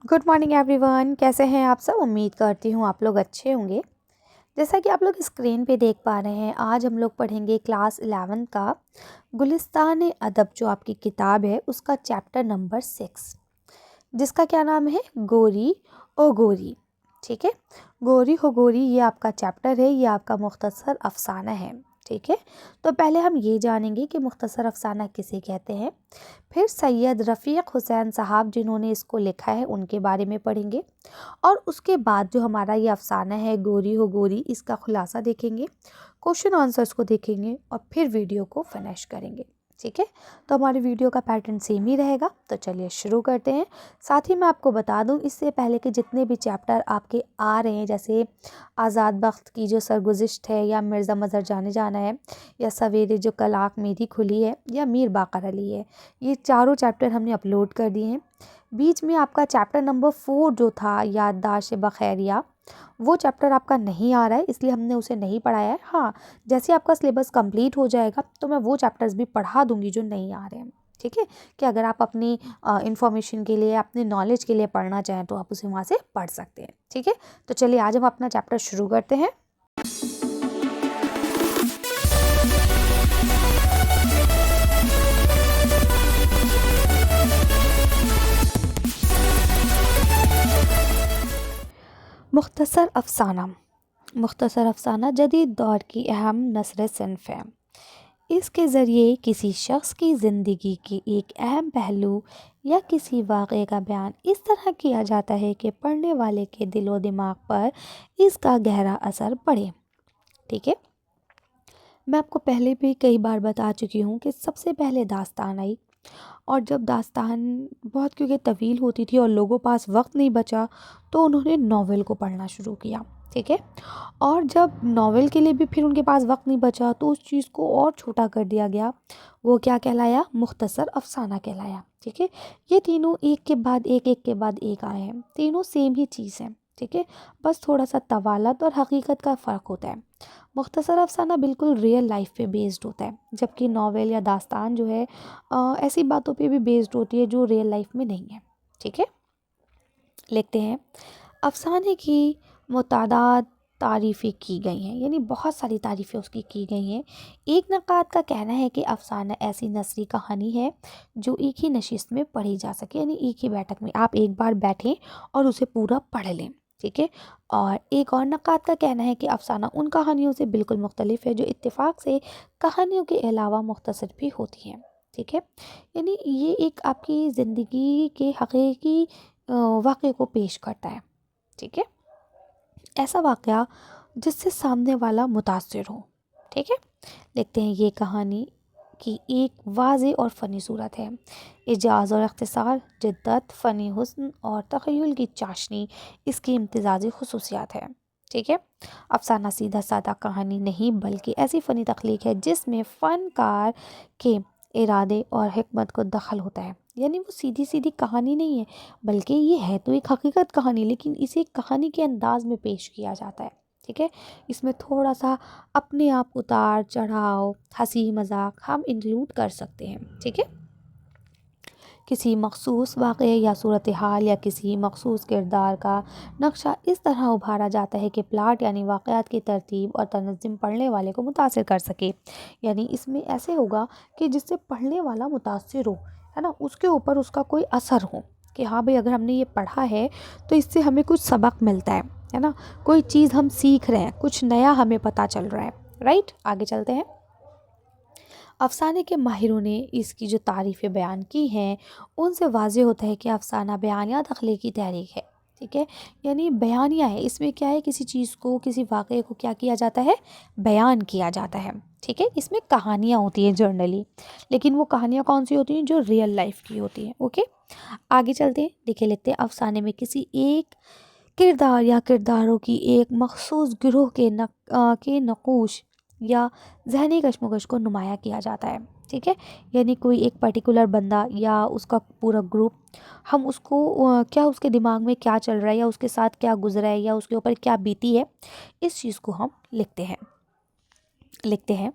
Good morning everyone. कैसे हैं आप सब? उम्मीद करती हूँ आप लोग अच्छे होंगे। जैसा कि आप लोग स्क्रीन पे देख पा रहे हैं, आज हम लोग पढ़ेंगे क्लास 11 का गुलिस्तान अदब, जो आपकी किताब है उसका चैप्टर नंबर 6, जिसका क्या नाम है? गोरी ओ गोरी। ठीक है, गोरी हो गोरी ये आपका चैप्टर है, ये आपका मुख्तसर अफसाना है। ठीक है, तो पहले हम ये जानेंगे कि मुख्तसर अफसाना किसे कहते हैं, फिर सैयद रफ़ीक हुसैन साहब जिन्होंने इसको लिखा है उनके बारे में पढ़ेंगे, और उसके बाद जो हमारा ये अफसाना है गोरी हो गोरी, इसका खुलासा देखेंगे, क्वेश्चन आंसर्स को देखेंगे और फिर वीडियो को फिनिश करेंगे। ठीक है, तो हमारे वीडियो का पैटर्न सेम ही रहेगा। तो चलिए शुरू करते हैं। साथ ही मैं आपको बता दूं इससे पहले कि जितने भी चैप्टर आपके आ रहे हैं, जैसे आज़ाद बख्त की जो सरगुज़िश्त है, या मिर्ज़ा मज़हर जाने जाना है, या सवेरे जो कल आँख मेरी खुली है, या मीर बाक़र अली है, ये चारों चैप्टर हमने अपलोड कर दिए हैं। बीच में आपका चैप्टर नंबर 4 जो था याददाश्त बखैरिया, वो चैप्टर आपका नहीं आ रहा है, इसलिए हमने उसे नहीं पढ़ाया है। हाँ, जैसे आपका सिलेबस कंप्लीट हो जाएगा तो मैं वो चैप्टर्स भी पढ़ा दूंगी जो नहीं आ रहे हैं। ठीक है, कि अगर आप अपनी इंफॉर्मेशन के लिए, अपने नॉलेज के लिए पढ़ना चाहें तो आप उसे वहाँ से पढ़ सकते हैं। ठीक है, तो चलिए आज हम अपना चैप्टर शुरू करते हैं। मुख्तसर अफसाना। मुख्तसर अफसाना जदीद दौर की अहम नस्र सिन्फ है। इसके ज़रिए किसी शख्स की ज़िंदगी की एक अहम पहलू या किसी वाक़े का बयान इस तरह किया जाता है कि पढ़ने वाले के दिलो दिमाग पर इसका गहरा असर पड़े। ठीक है, मैं आपको पहले भी कई बार बता चुकी हूँ कि सबसे पहले दास्तान आई, और जब दास्तान बहुत क्योंकि तवील होती थी और लोगों पास वक्त नहीं बचा, तो उन्होंने नावल को पढ़ना शुरू किया। ठीक है, और जब नावल के लिए भी फिर उनके पास वक्त नहीं बचा, तो उस चीज़ को और छोटा कर दिया गया। वो क्या कहलाया? मुख्तसर अफसाना कहलाया। ठीक है, ये तीनों एक के बाद एक के बाद एक आए हैं, तीनों सेम ही चीज़ है। ठीक है, बस थोड़ा सा तवालत और हकीकत का फ़र्क होता है। मुख्तसर अफसाना बिल्कुल रियल लाइफ पे बेस्ड होता है, जबकि नावल या दास्तान जो है ऐसी बातों पे भी बेस्ड होती है जो रियल लाइफ में नहीं है। ठीक है, लिखते हैं। अफसाने की मुतादाद तारीफ़ें की गई हैं, यानी बहुत सारी तारीफ़ें उसकी की गई हैं। एक नक़ाद का कहना है कि अफसाना ऐसी नसरी कहानी है जो एक ही नशिस्त में पढ़ी जा सके, यानी एक ही बैठक में आप एक बार बैठें और उसे पूरा पढ़ लें। ठीक है, और एक और नक़ाद का कहना है कि अफसाना उन कहानियों से बिल्कुल मुख्तलिफ है जो इत्तेफाक से कहानियों के अलावा मुख्तसर भी होती हैं। ठीक है, यानी ये एक आपकी ज़िंदगी के हकीकी वाक़े को पेश करता है। ठीक है, ऐसा वाक़या जिससे सामने वाला मुतासिर हो। ठीक है, लिखते हैं। ये कहानी की एक वाज़ेह और फ़नी सूरत है। इजाज़ और इख्तिसार, जिद्दत, फ़नी हुस्न और तख़य्युल की चाशनी इसकी इम्तियाज़ी ख़ुसूसियात है। ठीक है, अफ़साना सीधा साधा कहानी नहीं, बल्कि ऐसी फ़नी तख्लीक है जिसमें फ़नकार के इरादे और हिकमत को दखल होता है। यानी वो सीधी सीधी कहानी नहीं है, बल्कि ये है तो एक हकीकत कहानी, लेकिन इसे कहानी के अंदाज में पेश किया जाता है। ठीक है, इसमें थोड़ा सा अपने आप उतार चढ़ाव, हंसी मजाक हम इंक्लूड कर सकते हैं। ठीक है, किसी मखसूस वाक़े या सूरत हाल या किसी मखसूस किरदार का नक्शा इस तरह उभारा जाता है कि प्लाट यानी वाक़यात की तरतीब और तनज़्ज़ुम पढ़ने वाले को मुतासिर कर सके। यानी इसमें ऐसे होगा कि जिससे पढ़ने वाला मुतासिर हो, है ना, उसके ऊपर उसका कोई असर हो कि हाँ भाई, अगर हमने ये पढ़ा है तो इससे हमें कुछ सबक मिलता है ना, कोई चीज़ हम सीख रहे हैं, कुछ नया हमें पता चल रहा है। राइट, आगे चलते हैं। अफ़साने के माहिरों ने इसकी जो तारीफ़ें बयान की हैं, उनसे वाज़ेह होता है कि अफ़साना बयानिया तख्लीकी तहरीक है। ठीक है, यानी बयानिया है, इसमें क्या है, किसी चीज़ को, किसी वाक़े को क्या किया जाता है? बयान किया जाता है। ठीक है, इसमें कहानियाँ होती हैं जनरली, लेकिन वो कहानियाँ कौन सी होती हैं? जो रियल लाइफ की होती हैं। ओके, आगे चलते हैं। देखिए, लिखते हैं। अफ़साने में किसी एक किरदार या किरदारों की एक मखसूस गिरोह के नक़ूश या ज़हनी कशमकश को नुमाया किया जाता है। ठीक है, यानी कोई एक पर्टिकुलर बंदा या उसका पूरा ग्रुप, हम उसको क्या उसके दिमाग में क्या चल रहा है, या उसके साथ क्या गुजरा है, या उसके ऊपर क्या बीती है, इस चीज़ को हम लिखते हैं।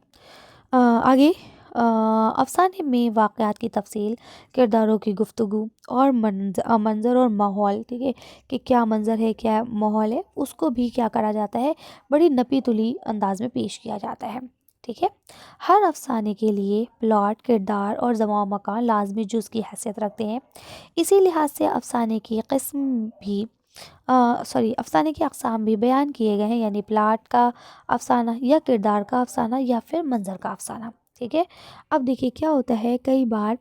आगे। अफ़साने में वाक़यात की तफ़सील, किरदारों की गुफ्तगू और मंज़र और माहौल, ठीक है, कि क्या मंज़र है, क्या माहौल है, उसको भी क्या करा जाता है, बड़ी नपी-तुली अंदाज़ में पेश किया जाता है। ठीक है। हर अफ़साने के लिए प्लॉट, किरदार और ज़मान मकान लाज़मी जुज़ की हैसियत रखते हैं। इसी लिहाज से अफ़साने की किस्म भी अफ़साने के अक़साम भी बयान किए गए हैं, यानी प्लॉट का अफ़साना या किरदार का अफ़साना या फिर मंज़र का अफ़साना। ठीक है। अब देखिए क्या होता है, कई बार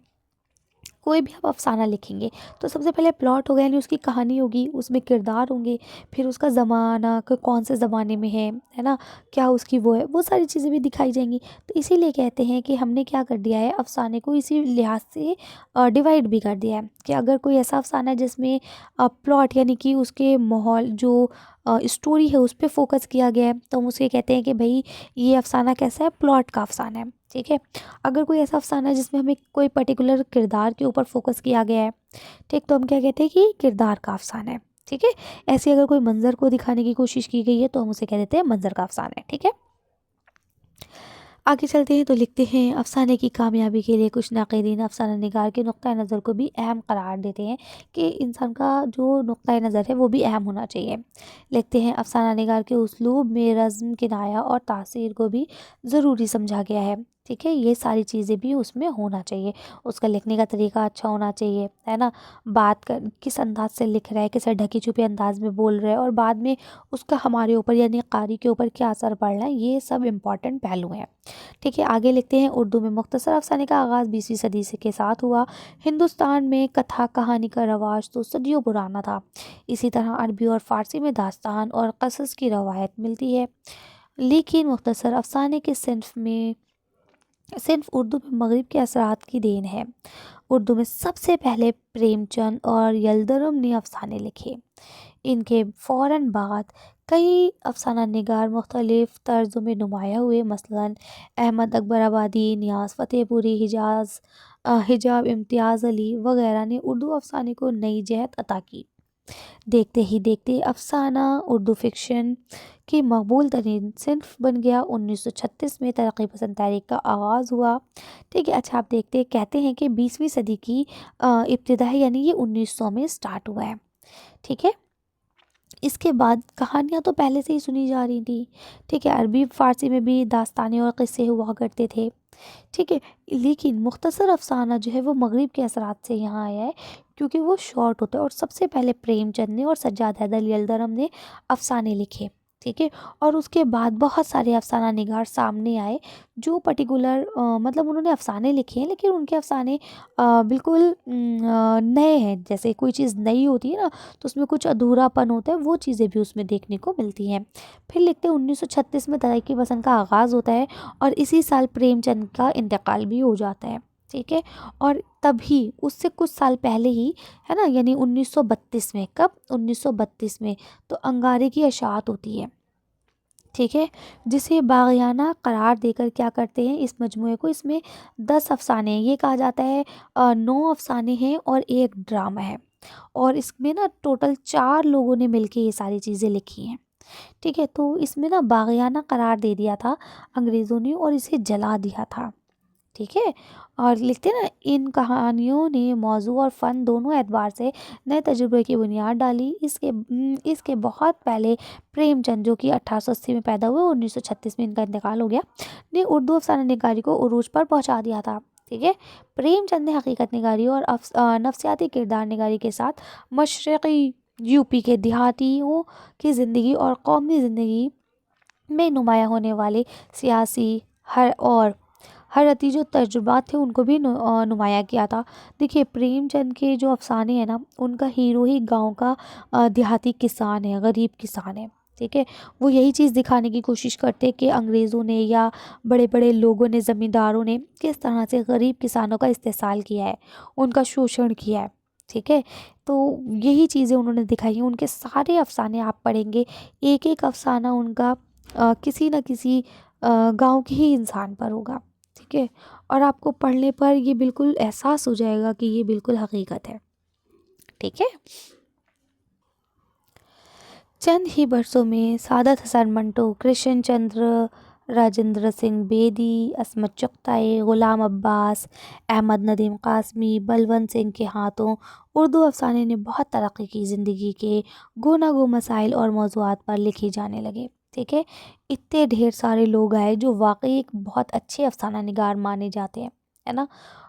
कोई भी आप अफ़साना लिखेंगे तो सबसे पहले प्लॉट होगा, यानी उसकी कहानी होगी, उसमें किरदार होंगे, फिर उसका ज़माना कौन से ज़माने में है ना, क्या उसकी वो है, वो सारी चीज़ें भी दिखाई जाएंगी। तो इसीलिए कहते हैं कि हमने क्या कर दिया है, अफ़साने को इसी लिहाज से डिवाइड भी कर दिया है कि अगर कोई ऐसा अफ़साना है जिसमें प्लॉट यानी कि उसके माहौल जो स्टोरी है उस पर फोकस किया गया है, तो हम उसे कहते हैं कि भाई ये अफ़साना कैसा है, प्लॉट का अफ़साना है। ठीक है। अगर कोई ऐसा अफ़साना है जिसमें हमें कोई पर्टिकुलर किरदार के ऊपर फोकस किया गया है, ठीक, तो हम क्या कहते हैं कि किरदार का अफ़साना है। ठीक है। ऐसे अगर कोई मंज़र को दिखाने की कोशिश की गई है तो हम उसे कह देते हैं मंज़र का अफ़साना है। ठीक है। आगे चलते हैं तो लिखते हैं, अफ़साने की कामयाबी के लिए कुछ नाक़दीन अफ़साना निगार के नुक्ता नज़र को भी अहम करार देते हैं कि इंसान का जो नुक्ता नज़र है वो भी अहम होना चाहिए। लिखते हैं, अफ़साना निगार के उसलूब में रज़्म, किनाया और तासीर को भी ज़रूरी समझा गया है। ठीक है। ये सारी चीज़ें भी उसमें होना चाहिए। उसका लिखने का तरीका अच्छा होना चाहिए, है ना, बात कर किस अंदाज से लिख रहा है, किस ढके छुपे अंदाज में बोल रहा है, और बाद में उसका हमारे ऊपर यानी कारी के ऊपर क्या असर पड़ रहा है, ये सब इम्पॉर्टेंट पहलू हैं। ठीक है। आगे लिखते हैं, उर्दू में मुख्तसर अफ़साने का आगाज़ 20वीं सदी से के साथ हुआ। हिंदुस्तान में कथा कहानी का रवाज तो सदियों पुराना था। इसी तरह अरबी और फ़ारसी में दास्तान और क़सस की रवायत मिलती है, लेकिन मुख्तसर अफ़साने के सिर्फ उर्दू में मगरिब के असरात की देन है। उर्दू में सबसे पहले प्रेमचंद और यलदरम ने अफ़साने लिखे। इनके फ़ौरन बाद कई अफ़साना निगार मुख्तलिफ़ तर्ज़ों में नुमाया हुए, मसलन अहमद अकबर आबादी, नियाज़ फ़तेहपुरी, हिजाब इम्तियाज़ अली वग़ैरह ने उर्दू अफ़साने को नई जहत अता की। देखते ही देखते अफ़साना उर्दू फ़िक्शन की मकबूल तरीन सिन्फ़ बन गया। 1936 में तरक्की पसंद तहरीक का आगाज़ हुआ। ठीक है। अच्छा, आप देखते कहते हैं कि 20वीं सदी की इब्तिदा है, यानी ये 1900 में स्टार्ट हुआ है। ठीक है। इसके बाद कहानियाँ तो पहले से ही सुनी जा रही थी। ठीक है। अरबी फ़ारसी में भी दास्तानें और क़िस्से हुआ करते थे। ठीक है। लेकिन मुख्तसर अफ़साना जो है वो मगरिब के असरात से यहाँ आया है, क्योंकि वो शॉर्ट होता है, और सबसे पहले प्रेमचंद ने और सज्जाद हैदर यलदरम ने अफ़साने लिखे। ठीक है। और उसके बाद बहुत सारे अफ़साना निगार सामने आए जो पर्टिकुलर मतलब उन्होंने अफ़साने लिखे हैं, लेकिन उनके अफ़साने बिल्कुल नए हैं। जैसे कोई चीज़ नई होती है ना, तो उसमें कुछ अधूरापन होता है, वो चीज़ें भी उसमें देखने को मिलती हैं। फिर लिखते हैं, 1936 में तरक्की पसंद का आगाज़ होता है और इसी साल प्रेमचंद का इंतकाल भी हो जाता है। ठीक है। और तभी उससे कुछ साल पहले ही, है ना, यानी 1932 में, कब, 1932 में, तो अंगारे की अशात होती है। ठीक है। जिसे बाग़ियाना करार देकर क्या करते हैं, इस मजमूए को, इसमें 10 अफ़साने हैं, ये कहा जाता है 9 अफ़साने हैं और एक ड्रामा है, और इसमें ना टोटल 4 लोगों ने मिलके ये सारी चीज़ें लिखी हैं। ठीक है। तो इसमें ना बाग़ियाना करार दे दिया था अंग्रेज़ों ने और इसे जला दिया था। ठीक है। और लिखते हैं ना, इन कहानियों ने मौजू और फ़न दोनों एतबार से नए तजुर्बे की बुनियाद डाली। इसके बहुत पहले प्रेमचंद, जो कि 1880 में पैदा हुए, 1936 में इनका इंतकाल हो गया, ने उर्दू अफ़साना निगारी को उरूज पर पहुंचा दिया था। ठीक है। प्रेमचंद ने हकीकत निगारी और नफ्सियाती किरदार निगारी के साथ मशरक़ी यूपी के देहातियों की ज़िंदगी और कौमी ज़िंदगी में नुमाया होने वाले सियासी और हरती जो तजुर्बात थे उनको भी नुमाया किया था। देखिए, प्रेमचंद के जो अफ़साने हैं ना, उनका हीरो ही गांव का देहाती किसान है, गरीब किसान है। ठीक है। वो यही चीज़ दिखाने की कोशिश करते कि अंग्रेज़ों ने या बड़े बड़े लोगों ने, ज़मींदारों ने किस तरह से गरीब किसानों का इस्तेसाल किया है, उनका शोषण किया है। ठीक है। तो यही चीज़ें उन्होंने दिखाई हैं। उनके सारे अफ़साने आप पढ़ेंगे, एक एक अफ़साना उनका किसी न किसी गांव के ही इंसान पर होगा। ठीक है। और आपको पढ़ने पर ये बिल्कुल एहसास हो जाएगा कि ये बिल्कुल हकीकत है। ठीक है। चंद ही बरसों में सादत हसन मंटो, कृष्ण चंद्र राजेंद्र सिंह बेदी, अस्मत चुगताई, गुलाम अब्बास, अहमद नदीम कासमी, बलवंत सिंह के हाथों उर्दू अफ़साने ने बहुत तरक्की की। ज़िंदगी के गो मसाइल और मौज़ूआत पर लिखे जाने लगे। ठीक है, इतने ढेर सारे लोग आए जो वाकई एक बहुत अच्छे अफ़साना निगार माने जाते हैं, है ना।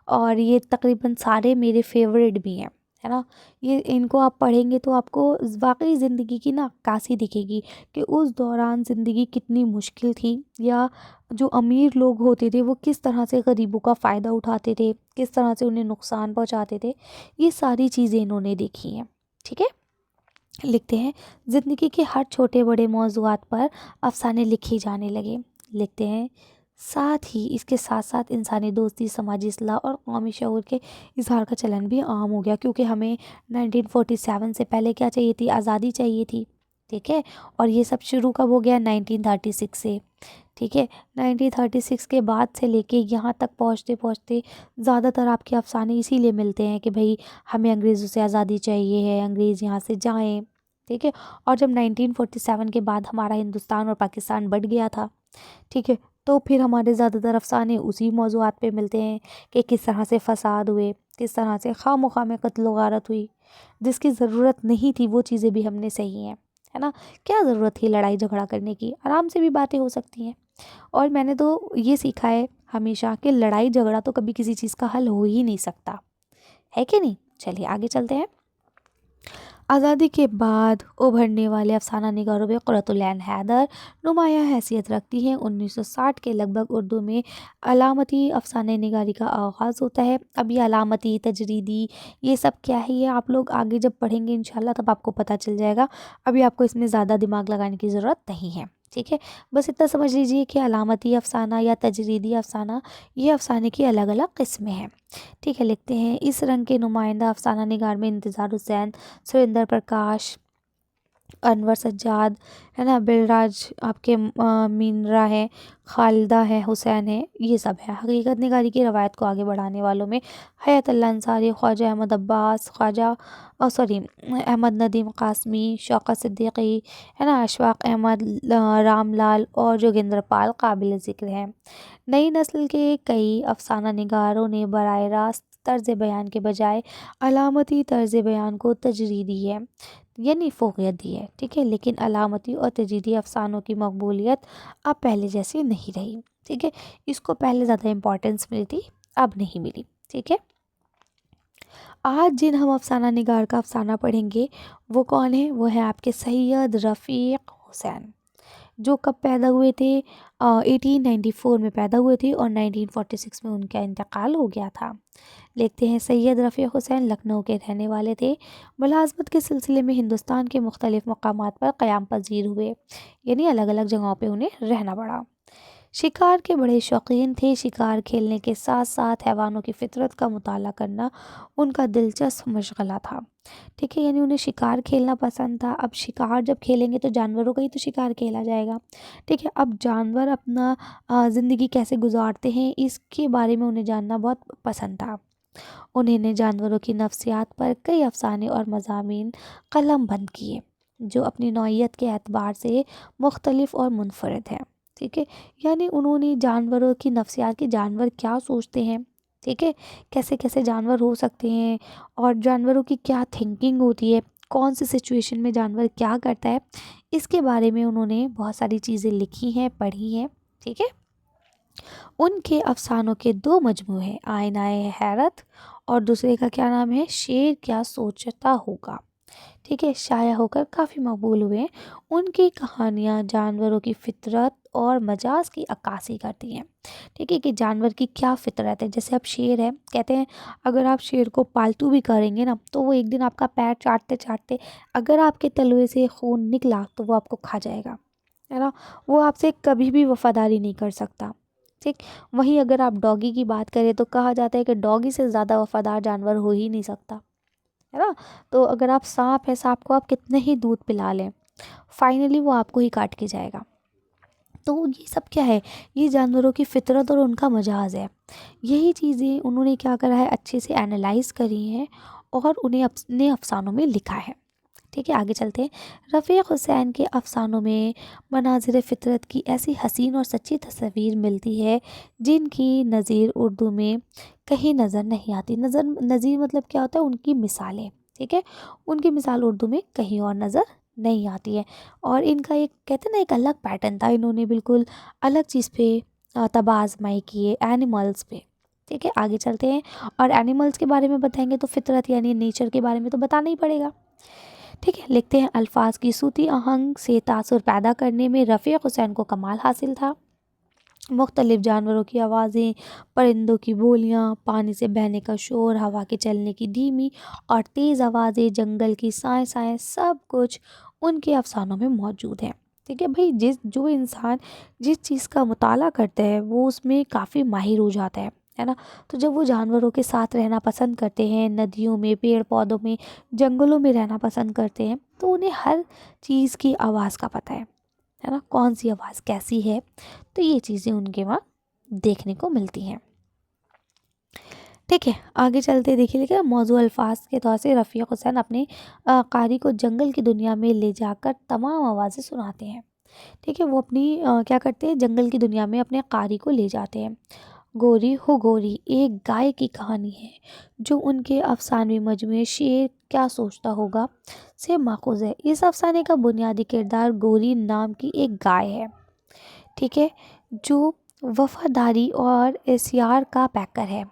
और ये तकरीबन सारे मेरे फेवरेट भी हैं, है ना। ये इनको आप पढ़ेंगे तो आपको वाकई ज़िंदगी की ना अक्कासी दिखेगी कि उस दौरान ज़िंदगी कितनी मुश्किल थी, या जो अमीर लोग होते थे वो किस तरह से गरीबों का फ़ायदा उठाते थे, किस तरह से उन्हें नुकसान पहुंचाते थे। ये सारी चीज़ें इन्होंने देखी हैं। ठीक है, लिखते हैं ज़िंदगी के हर छोटे बड़े मौज़ूआत पर अफ़साने लिखे जाने लगे। लिखते हैं साथ ही इसके साथ साथ इंसानी दोस्ती, समाजी इस्लाह और कौमी शऊर के इजहार का चलन भी आम हो गया, क्योंकि हमें 1947 से पहले क्या चाहिए थी, आज़ादी चाहिए थी। ठीक है, और ये सब शुरू कब हो गया, 1936 से। ठीक है, 1936 के बाद से लेके यहाँ तक पहुँचते पहुँचते ज़्यादातर आपके अफ़साने इसीलिए मिलते हैं कि भाई हमें अंग्रेज़ों से आज़ादी चाहिए है, अंग्रेज़ यहाँ से जाएं। ठीक है, और जब 1947 के बाद हमारा हिंदुस्तान और पाकिस्तान बढ़ गया था, ठीक है, तो फिर हमारे ज़्यादातर अफ़साने उसी मौज़ूआत पे मिलते हैं कि किस तरह से फ़साद हुए, किस तरह से खामोखा में कत्ल गारत हुई, जिसकी ज़रूरत नहीं थी वो चीज़ें भी हमने सही हैं, है ना। क्या ज़रूरत थी लड़ाई झगड़ा करने की, आराम से भी बातें हो सकती हैं। और मैंने तो ये सीखा है हमेशा कि लड़ाई झगड़ा तो कभी किसी चीज़ का हल हो ही नहीं सकता, है कि नहीं। चलिए आगे चलते हैं। आज़ादी के बाद उभरने वाले अफसाना निगारों में क़ुर्रतुल ऐन हैदर नुमायाँ हैसियत रखती हैं। 1960 के लगभग उर्दू में अलामती अफसाने निगारी का आगाज़ होता है। अब ये अलामती, तजरीदी, ये सब क्या है, ये आप लोग आगे जब पढ़ेंगे इंशाल्लाह तब आपको पता चल जाएगा। अभी आपको इसमें ज़्यादा दिमाग लगाने की ज़रूरत नहीं है। ठीक है, बस इतना समझ लीजिए कि अलामती अफसाना या तजरीदी अफसाना, ये अफसाने की अलग अलग किस्में हैं। ठीक है, लिखते हैं इस रंग के नुमाइंदा अफसाना निगार में इंतज़ार हुसैन, सुरेंद्र प्रकाश, अनवर सज्जाद, है ना, बिलराज, आपके मीनरा है, खालिदा है, हुसैन है, ये सब है। हकीकत निगारी की रवायत को आगे बढ़ाने वालों में हयातुल्लाह अंसारी, ख्वाजा अहमद अब्बास, अहमद नदीम कासमी, शौकत सिद्दीकी, है ना, अशफाक अहमद, रामलाल और जोगिंदर पाल काबिल ज़िक्र हैं। नई नस्ल के कई अफसाना निगारों ने बराह रास्त तर्ज बयान के बजाय अलामती तर्ज बयान को तजरीदी है यानी फ़ोक़ियत दी है। ठीक है, लेकिन अलामती और तजरीदी अफसानों की मकबूलियत अब पहले जैसी नहीं रही। ठीक है, इसको पहले ज़्यादा इम्पोर्टेंस मिली थी, अब नहीं मिली। ठीक है, आज जिन हम अफसाना निगार का अफसाना पढ़ेंगे वो कौन है, वो है आपके सैयद रफ़ीक हुसैन, जो कब पैदा हुए थे, 1894 में पैदा हुए थे और 1946 में उनका इंतकाल हो गया था। लिखते हैं सैयद रफ़ीक हुसैन लखनऊ के रहने वाले थे। मुलाज़मत के सिलसिले में हिंदुस्तान के मुख्तलिफ़ मकामात पर क़याम पज़ीर हुए, यानी अलग अलग जगहों पे उन्हें रहना पड़ा। शिकार के बड़े शौकीन थे। शिकार खेलने के साथ साथ हैवानों की फ़ितरत का मुताला करना उनका दिलचस्प मशग़ला था। ठीक है, यानी उन्हें शिकार खेलना पसंद था। अब शिकार जब खेलेंगे तो जानवरों का ही तो शिकार खेला जाएगा। ठीक है, अब जानवर अपना ज़िंदगी कैसे गुजारते हैं इसके बारे में उन्हें जानना बहुत पसंद था। उन्होंने जानवरों की नफ्सियात पर कई अफ़साने और मज़ामीन कलम बंद किए जो अपनी नौइयत के एतबार से मुख्तलिफ और मुनफरद हैं। ठीक है, यानी उन्होंने जानवरों की नफ्सियात के, जानवर क्या सोचते हैं, ठीक है, कैसे कैसे जानवर हो सकते हैं और जानवरों की क्या थिंकिंग होती है, कौन सी सिचुएशन में जानवर क्या करता है, इसके बारे में उन्होंने बहुत सारी चीज़ें लिखी हैं, पढ़ी हैं। ठीक है, उनके अफ़सानों के दो मजमू हैं, आईनाए हैरत और दूसरे का क्या नाम है, शेर क्या सोचता होगा। ठीक है, शाया होकर काफ़ी मकबूल हुए हैं। उनकी कहानियाँ जानवरों की फ़ितरत और मजाज की अक्कासी करती हैं। ठीक है, कि जानवर की क्या फ़ितरत है। जैसे अब शेर है, कहते हैं अगर आप शेर को पालतू भी करेंगे ना तो वो एक दिन आपका पैर चाटते चाटते अगर आपके तलवे से खून निकला तो वो आपको खा जाएगा, है ना। वो आपसे कभी भी वफ़ादारी नहीं कर सकता। ठीक, वहीं अगर आप डॉगी की बात करें तो कहा जाता है कि डॉगी से ज़्यादा वफ़ादार जानवर हो ही नहीं सकता, है ना। तो अगर आप सांप है, सांप को आप कितने ही दूध पिला लें, फाइनली वो आपको ही काट के जाएगा। तो ये सब क्या है, ये जानवरों की फ़ितरत और उनका मजाज है। यही चीज़ें उन्होंने क्या करा है, अच्छे से एनालाइज करी हैं और उन्हें अपने अफसानों में लिखा है। ठीक है, आगे चलते हैं। रफ़ीक हुसैन के अफ़सानों में मनाज़िर फ़ितरत की ऐसी हसीन और सच्ची तस्वीर मिलती है जिनकी नज़ीर उर्दू में कहीं नज़र नहीं आती। नज़ीर मतलब क्या होता है, उनकी मिसालें, ठीक है, उनकी मिसाल उर्दू में कहीं और नज़र नहीं आती है। और इनका एक कहते हैं ना, एक अलग पैटर्न था, इन्होंने बिल्कुल अलग चीज़ पे तबाह आजमाई किए, एनिमल्स पे। ठीक है, आगे चलते हैं। और एनिमल्स के बारे में बताएंगे तो फितरत यानी नेचर के बारे में तो बताना ही पड़ेगा। ठीक है, लिखते हैं, अल्फाज की सूती आहंग से तासुर पैदा करने में रफ़ीक हुसैन को कमाल हासिल था। मुख्तलिफ जानवरों की आवाज़ें, परिंदों की बोलियाँ, पानी से बहने का शोर, हवा के चलने की धीमी और तेज़ आवाज़ें, जंगल की साएँ सब कुछ उनके अफसानों में मौजूद है। ठीक है भाई, जो इंसान जिस चीज़ का मुताला करता है वो उसमें काफ़ी माहिर हो जाता है ना। तो जब वो जानवरों के साथ रहना पसंद करते हैं, नदियों में, पेड़ पौधों में, जंगलों में रहना पसंद करते हैं, तो उन्हें हर चीज़ की आवाज़ का पता है ना, कौन सी आवाज़ कैसी है। तो ये चीज़ें उनके वहाँ देखने को मिलती हैं। ठीक है, आगे चलते देखिए, लिखा मौजू अल्फाज के तौर से रफ़ीक हुसैन अपने कारी को जंगल की दुनिया में ले जाकर तमाम आवाज़ें सुनाते हैं। ठीक है, वो अपनी क्या करते हैं, जंगल की दुनिया में अपने कारी को ले जाते हैं। गोरी हो गोरी एक गाय की कहानी है जो उनके अफसानवी मजमूए शेर क्या सोचता होगा से माखूज है। इस अफसाने का बुनियादी किरदार गोरी नाम की एक गाय है, ठीक है, जो वफादारी और एसियार का पैकर है।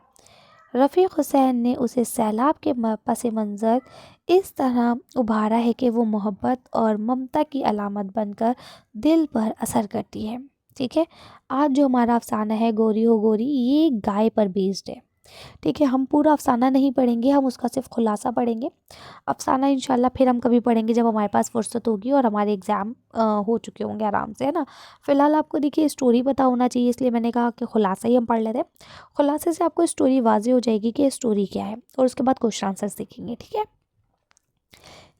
रफ़ीक हुसैन ने उसे सैलाब के पस मंज़र इस तरह उभारा है कि वो मोहब्बत और ममता की अलामत बनकर दिल पर असर करती है। ठीक है, आज जो हमारा अफसाना है गोरी हो गोरी, ये गाय पर बेस्ड है। ठीक है, हम पूरा अफसाना नहीं पढ़ेंगे, हम उसका सिर्फ खुलासा पढ़ेंगे। अफसाना इंशाल्लाह फिर हम कभी पढ़ेंगे जब हमारे पास फुर्सत होगी और हमारे एग्ज़ाम हो चुके होंगे आराम से, है ना। फ़िलहाल आपको देखिए स्टोरी पता होना चाहिए, इसलिए मैंने कहा कि खुलासा ही हम पढ़ लेते हैं। खुलासे से आपको स्टोरी वाज़ेह हो जाएगी कि स्टोरी क्या है, और उसके बाद क्वेश्चन आंसर्स देखेंगे। ठीक है,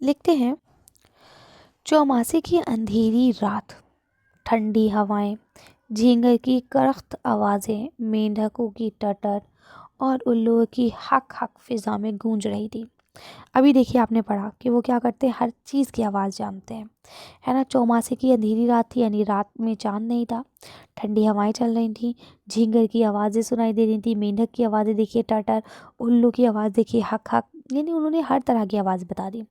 लिखते हैं, चौमासे की अंधेरी रात, ठंडी हवाएं, झींगर की करख्त आवाज़ें, मेंढकों की टटर और उल्लुओं की हक हक फिज़ा में गूंज रही थी। अभी देखिए आपने पढ़ा कि वो क्या करते हैं, हर चीज़ की आवाज़ जानते हैं, है ना। चौमासे की अंधेरी रात थी यानी रात में चांद नहीं था, ठंडी हवाएं चल रही थी, झींगर की आवाज़ें सुनाई दे रही थी, मेंढक की आवाज़ें देखिए टटर, उल्लू की आवाज़ देखिए हक हक, यानी उन्होंने हर तरह की आवाज़ बता दी।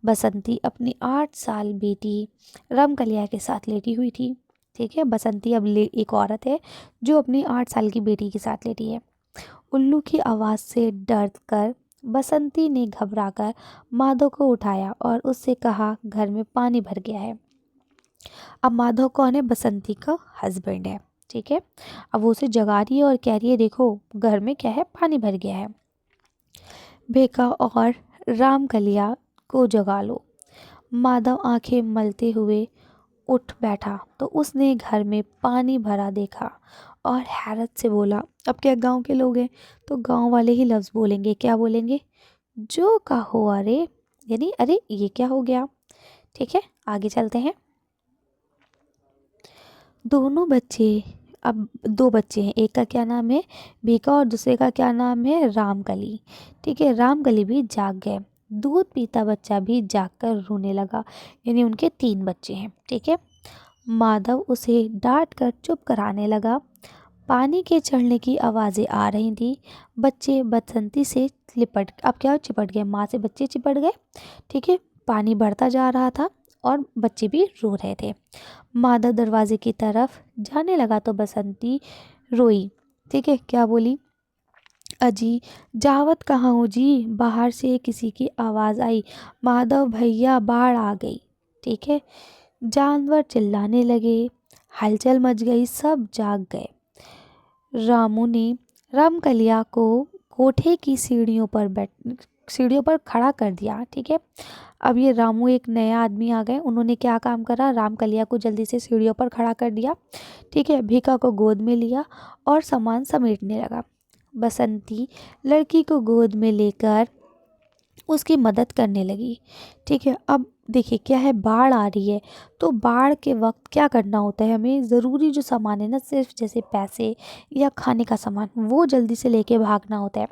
बसंती अपनी 8 साल बेटी रमकलिया के साथ लेटी हुई थी। ठीक है, बसंती अब एक औरत है जो अपनी 8 साल की बेटी के साथ लेटी है। उल्लू की आवाज़ से डर कर बसंती ने घबराकर माधव को उठाया और उससे कहा घर में पानी भर गया है। अब माधव कौन है, बसंती का हस्बैंड है। ठीक है, अब वो उसे जगा रही है और कह रही है देखो घर में क्या है, पानी भर गया है, बेका और रामकलिया को जगा लो। माधव आंखें मलते हुए उठ बैठा तो उसने घर में पानी भरा देखा और हैरत से बोला, अब क्या गांव के लोग हैं तो गांव वाले ही लफ्ज़ बोलेंगे, क्या बोलेंगे, जो कहो अरे, यानी अरे ये क्या हो गया। ठीक है, आगे चलते हैं। दोनों बच्चे, अब 2 बच्चे हैं, एक का क्या नाम है भीका और दूसरे का क्या नाम है रामकली। ठीक है, रामकली भी जाग गए, दूध पीता बच्चा भी जागकर रोने लगा, यानी उनके 3 बच्चे हैं। ठीक है, माधव उसे डांट कर चुप कराने लगा। पानी के चढ़ने की आवाज़ें आ रही थी, बच्चे बसंती से लिपट, अब क्या चिपट गए, माँ से बच्चे चिपट गए। ठीक है, पानी बढ़ता जा रहा था और बच्चे भी रो रहे थे। माधव दरवाजे की तरफ जाने लगा तो बसंती रोई। ठीक है, क्या बोली, अजी जावत कहाँ हो जी, बाहर से किसी की आवाज़ आई, माधव भैया बाढ़ आ गई। ठीक है, जानवर चिल्लाने लगे, हलचल मच गई, सब जाग गए। रामू ने रामकलिया को कोठे की सीढ़ियों पर खड़ा कर दिया। ठीक है, अब ये रामू एक नया आदमी आ गए, उन्होंने क्या काम करा, रामकलिया को जल्दी से सीढ़ियों पर खड़ा कर दिया। ठीक है, भीका को गोद में लिया और सामान समेटने लगा। बसंती लड़की को गोद में लेकर उसकी मदद करने लगी। ठीक है, अब देखिए क्या है, बाढ़ आ रही है, तो बाढ़ के वक्त क्या करना होता है, हमें ज़रूरी जो सामान है ना, सिर्फ जैसे पैसे या खाने का सामान, वो जल्दी से लेके भागना होता है।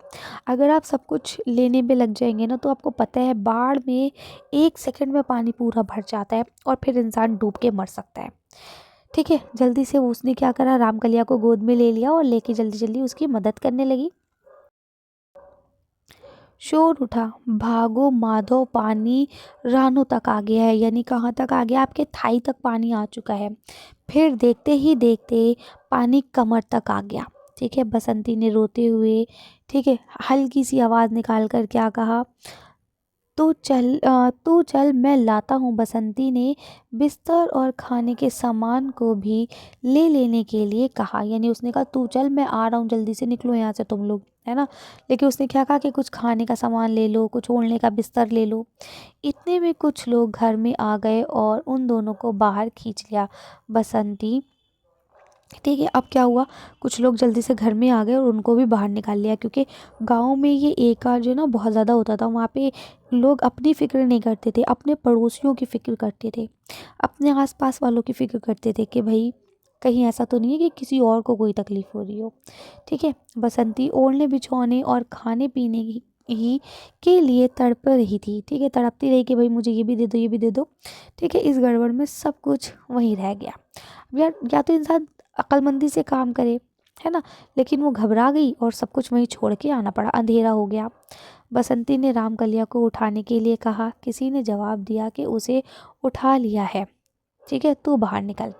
अगर आप सब कुछ लेने में लग जाएंगे ना, तो आपको पता है बाढ़ में 1 सेकंड में पानी पूरा भर जाता है और फिर इंसान डूब के मर सकता है। ठीक है, जल्दी से उसने क्या करा, रामकलिया को गोद में ले लिया और लेके जल्दी जल्दी उसकी मदद करने लगी। शोर उठा, भागो माधव, पानी रानों तक आ गया है, यानी कहाँ तक आ गया, आपके थाई तक पानी आ चुका है। फिर देखते ही देखते पानी कमर तक आ गया। ठीक है, बसंती ने रोते हुए, ठीक है, हल्की सी आवाज़ निकाल कर क्या कहा, तू चल मैं लाता हूँ। बसंती ने बिस्तर और खाने के सामान को भी ले लेने के लिए कहा, यानी उसने कहा तू चल मैं आ रहा हूँ, जल्दी से निकलो यहाँ से तुम लोग, है ना। लेकिन उसने क्या कहा कि कुछ खाने का सामान ले लो, कुछ ओढ़ने का बिस्तर ले लो। इतने में कुछ लोग घर में आ गए और उन दोनों को बाहर खींच लिया। बसंती, ठीक है, अब क्या हुआ, कुछ लोग जल्दी से घर में आ गए और उनको भी बाहर निकाल लिया, क्योंकि गांव में ये एकार जो है ना बहुत ज़्यादा होता था। वहाँ पे लोग अपनी फ़िक्र नहीं करते थे, अपने पड़ोसियों की फ़िक्र करते थे, अपने आसपास वालों की फ़िक्र करते थे कि भाई कहीं ऐसा तो नहीं है कि किसी और को कोई तकलीफ़ हो रही हो। ठीक है, बसंती ओढ़ने बिछौने और खाने पीने ही के लिए तड़प रही थी। ठीक है, तड़पती रही कि भाई मुझे ये भी दे दो, ये भी दे दो। ठीक है, इस गड़बड़ में सब कुछ वहीं रह गया। यार या तो इंसान अक्लमंदी से काम करे, है ना, लेकिन वो घबरा गई और सब कुछ वहीं छोड़ के आना पड़ा, अंधेरा हो गया। बसंती ने रामकलिया को उठाने के लिए कहा, किसी ने जवाब दिया कि उसे उठा लिया है। ठीक है, तू बाहर निकल।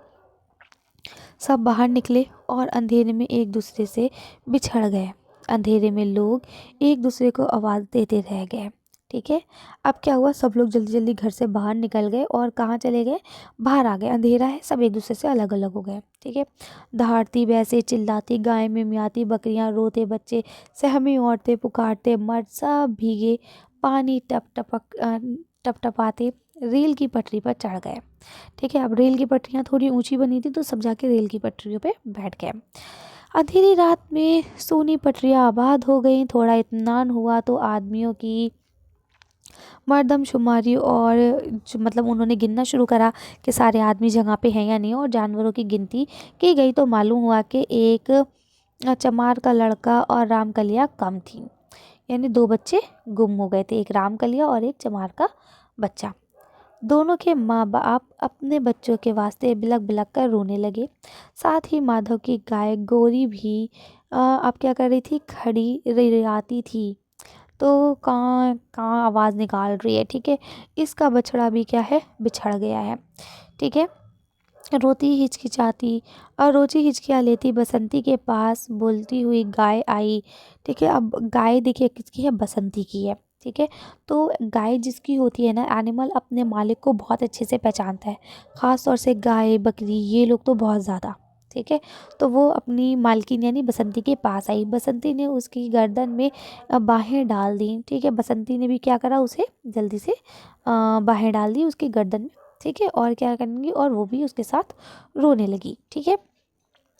सब बाहर निकले और अंधेरे में एक दूसरे से बिछड़ गए। अंधेरे में लोग एक दूसरे को आवाज़ देते रह गए। ठीक है, अब क्या हुआ, सब लोग जल्दी जल्दी घर से बाहर निकल गए और कहाँ चले गए, बाहर आ गए, अंधेरा है, सब एक दूसरे से अलग अलग हो गए। ठीक है, दहाड़ती भैंसें चिल्लाती, गाय मिमियाती, बकरियां रोते, बच्चे सहमी, औरतें पुकारते, मर्द सब भीगे पानी टपटपाते रेल की पटरी पर चढ़ गए। ठीक है, अब रेल की पटरियाँ थोड़ी ऊंची बनी थी, तो सब जाके रेल की पटरियों पे बैठ गए। अंधेरी रात में सोनी पटरियाँ आबाद हो गईं। थोड़ा इत्मीनान हुआ तो आदमियों की मर्दमशुमारी और मतलब उन्होंने गिनना शुरू करा कि सारे आदमी जगह पे हैं या नहीं, और जानवरों की गिनती की गई तो मालूम हुआ कि एक चमार का लड़का और रामकलिया कम थी, यानी 2 बच्चे गुम हो गए थे, एक रामकलिया और एक चमार का बच्चा। दोनों के माँ बाप अपने बच्चों के वास्ते बिलख बिलख कर रोने लगे। साथ ही माधव की गाय गौरी भी अब क्या कर रही थी, खड़ी रिरियाती थी, तो कहाँ कहाँ आवाज़ निकाल रही है। ठीक है, इसका बछड़ा भी क्या है, बिछड़ गया है। ठीक है, रोती हिचकिचाती और रोजी हिचकियाँ लेती बसंती के पास बोलती हुई गाय आई। ठीक है, अब गाय देखिए किसकी है, बसंती की है। ठीक है, तो गाय जिसकी होती है ना, एनिमल अपने मालिक को बहुत अच्छे से पहचानता है, ख़ास तौर से गाय बकरी ये लोग तो बहुत ज़्यादा। ठीक है, तो वो अपनी मालकिन यानी बसंती के पास आई। बसंती ने उसकी गर्दन में बाहें डाल दी। ठीक है, बसंती ने भी क्या करा, उसे जल्दी से बाहें डाल दी उसकी गर्दन में। ठीक है, और क्या करेंगी, और वो भी उसके साथ रोने लगी। ठीक है,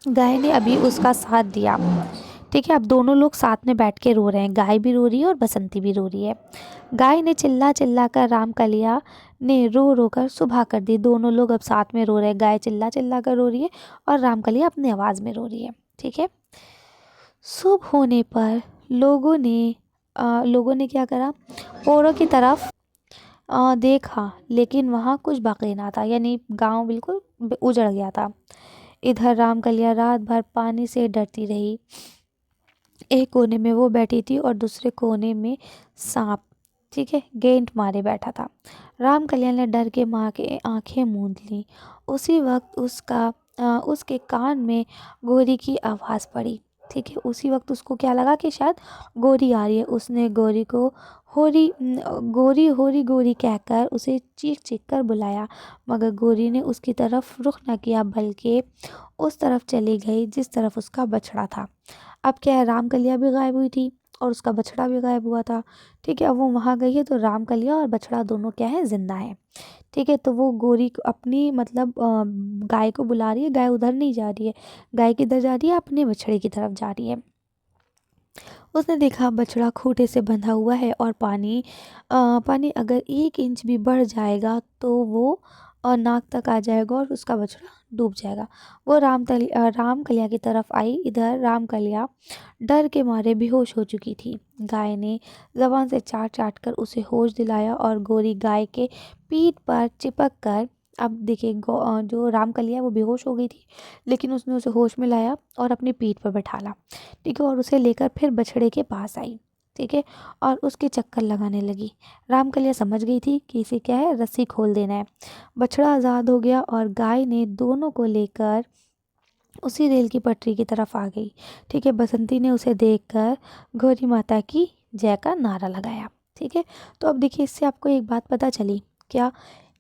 गाय ने अभी उसका साथ दिया। ठीक है, अब दोनों लोग साथ में बैठ के रो रहे हैं, गाय भी रो रही है और बसंती भी रो रही है। गाय ने चिल्ला चिल्ला कर, रामकलिया ने रो रो कर सुबह कर दी। दोनों लोग अब साथ में रो रहे हैं, गाय चिल्ला चिल्ला कर रो रही है और रामकलिया अपनी आवाज़ में रो रही है। ठीक है, सुबह होने पर लोगों ने क्या करा, औरों की तरफ देखा, लेकिन वहाँ कुछ बाकी ना था, यानी गांव बिल्कुल उजड़ गया था। इधर रामकलिया रात भर पानी से डरती रही। एक कोने में वो बैठी थी और दूसरे कोने में सांप, ठीक है, गेंद मारे बैठा था। रामकलिया ने डर के माँ के आंखें मूंद ली। उसी वक्त उसके कान में गोरी की आवाज़ पड़ी। ठीक है, उसी वक्त उसको क्या लगा कि शायद गोरी आ रही है। उसने गोरी को गोरी होरी गोरी कहकर उसे चीख चीख कर बुलाया, मगर गोरी ने उसकी तरफ रुख न किया, बल्कि उस तरफ चली गई जिस तरफ उसका बछड़ा था। अब क्या है, रामकलिया भी गायब हुई थी और उसका बछड़ा भी गायब हुआ था। ठीक है, अब वो वहाँ गई है तो रामकलिया और बछड़ा दोनों क्या है, जिंदा है। ठीक है, तो वो गोरी अपनी मतलब गाय को बुला रही है, गाय उधर नहीं जा रही है, गाय किधर जा रही है, अपने बछड़े की तरफ जा रही है। उसने देखा बछड़ा खूंटे से बंधा हुआ है और पानी अगर 1 इंच भी बढ़ जाएगा तो वो नाक तक आ जाएगा और उसका बछड़ा डूब जाएगा। वो रामकलिया की तरफ आई। इधर रामकलिया डर के मारे बेहोश हो चुकी थी। गाय ने जबान से चाट चाट कर उसे होश दिलाया और गोरी गाय के पीठ पर चिपक कर, अब देखिए जो रामकलिया है वो बेहोश हो गई थी, लेकिन उसने उसे होश में लाया और अपनी पीठ पर बैठाला। ठीक है, और उसे लेकर फिर बछड़े के पास आई। ठीक है, और उसके चक्कर लगाने लगी। रामकलिया समझ गई थी कि इसे क्या है, रस्सी खोल देना है। बछड़ा आज़ाद हो गया और गाय ने दोनों को लेकर उसी रेल की पटरी की तरफ आ गई। ठीक है, बसंती ने उसे देखकर गौरी माता की जय का नारा लगाया। ठीक है, तो अब देखिए इससे आपको एक बात पता चली क्या,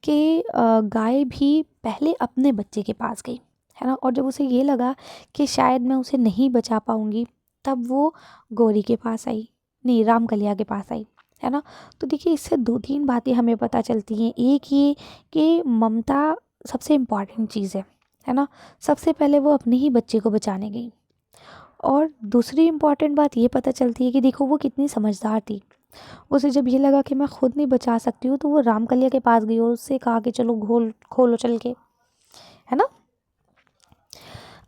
कि गाय भी पहले अपने बच्चे के पास गई, है ना, और जब उसे ये लगा कि शायद मैं उसे नहीं बचा पाऊंगी, तब वो गौरी के पास आई, नहीं रामकलिया के पास आई, है ना। तो देखिए इससे 2-3 बातें हमें पता चलती हैं। एक ये कि ममता सबसे इम्पॉर्टेंट चीज़ है ना। सबसे पहले वो अपने ही बच्चे को बचाने गई। और दूसरी इम्पॉर्टेंट बात ये पता चलती है कि देखो वो कितनी समझदार थी। उसे जब ये लगा कि मैं खुद नहीं बचा सकती हूँ, तो वो रामकलिया के पास गई और उससे कहा कि चलो घोल खोलो चल के, है ना।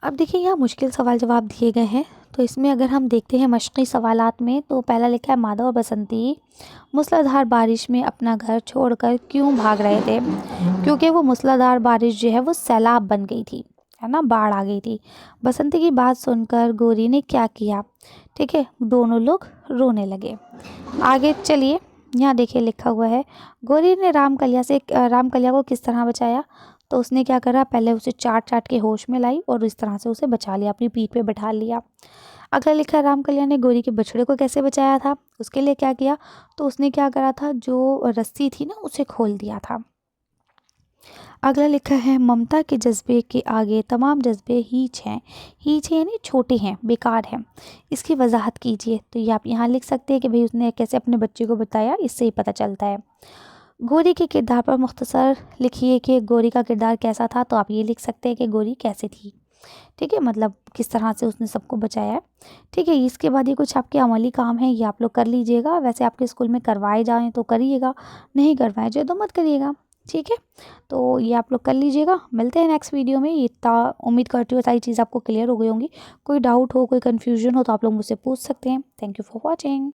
अब देखिए यहाँ मुश्किल सवाल जवाब दिए गए हैं, तो इसमें अगर हम देखते हैं मशक़ी सवालात में, तो पहला लिखा है माधव और बसंती मूसलाधार बारिश में अपना घर छोड़कर क्यों भाग रहे थे। क्योंकि वो मूसलाधार बारिश जो है वो सैलाब बन गई थी, है ना, बाढ़ आ गई थी। बसंती की बात सुनकर गौरी ने क्या किया, ठीक है, दोनों लोग रोने लगे। आगे चलिए, यहाँ देखिए लिखा हुआ है गौरी ने रामकलिया को किस तरह बचाया। तो उसने क्या करा, पहले उसे चाट चाट के होश में लाई और इस तरह से उसे बचा लिया, अपनी पीठ पे बैठा लिया। अगला लिखा है रामकलिया ने गौरी के बछड़े को कैसे बचाया था, उसके लिए क्या किया। तो उसने क्या करा था, जो रस्सी थी ना उसे खोल दिया था। अगला लिखा है ममता के जज्बे के आगे तमाम जज्बे हीच हैं। हीच है यानी छोटे हैं, बेकार हैं। इसकी वजाहत कीजिए। तो ये आप यहाँ लिख सकते हैं कि भाई उसने कैसे अपने बच्चे को बताया, इससे ही पता चलता है। गौरी के किरदार पर मुख्तसर लिखिए कि गौरी का किरदार कैसा था। तो आप ये लिख सकते हैं कि गौरी कैसे थी। ठीक है, मतलब किस तरह से उसने सबको बचाया है। ठीक है, इसके बाद ये कुछ आपके अमली काम है, ये आप लोग कर लीजिएगा। वैसे आपके स्कूल में करवाए जाएँ तो करिएगा, नहीं करवाए जाए तो मत करिएगा। ठीक है, तो ये आप लोग कर लीजिएगा। मिलते हैं नेक्स्ट वीडियो में। ये इतना उम्मीद करती हूँ सारी चीज़ आपको क्लियर हो गई होंगी। कोई डाउट हो, कोई कन्फ्यूजन हो तो आप लोग मुझसे पूछ सकते हैं। Thank you for watching.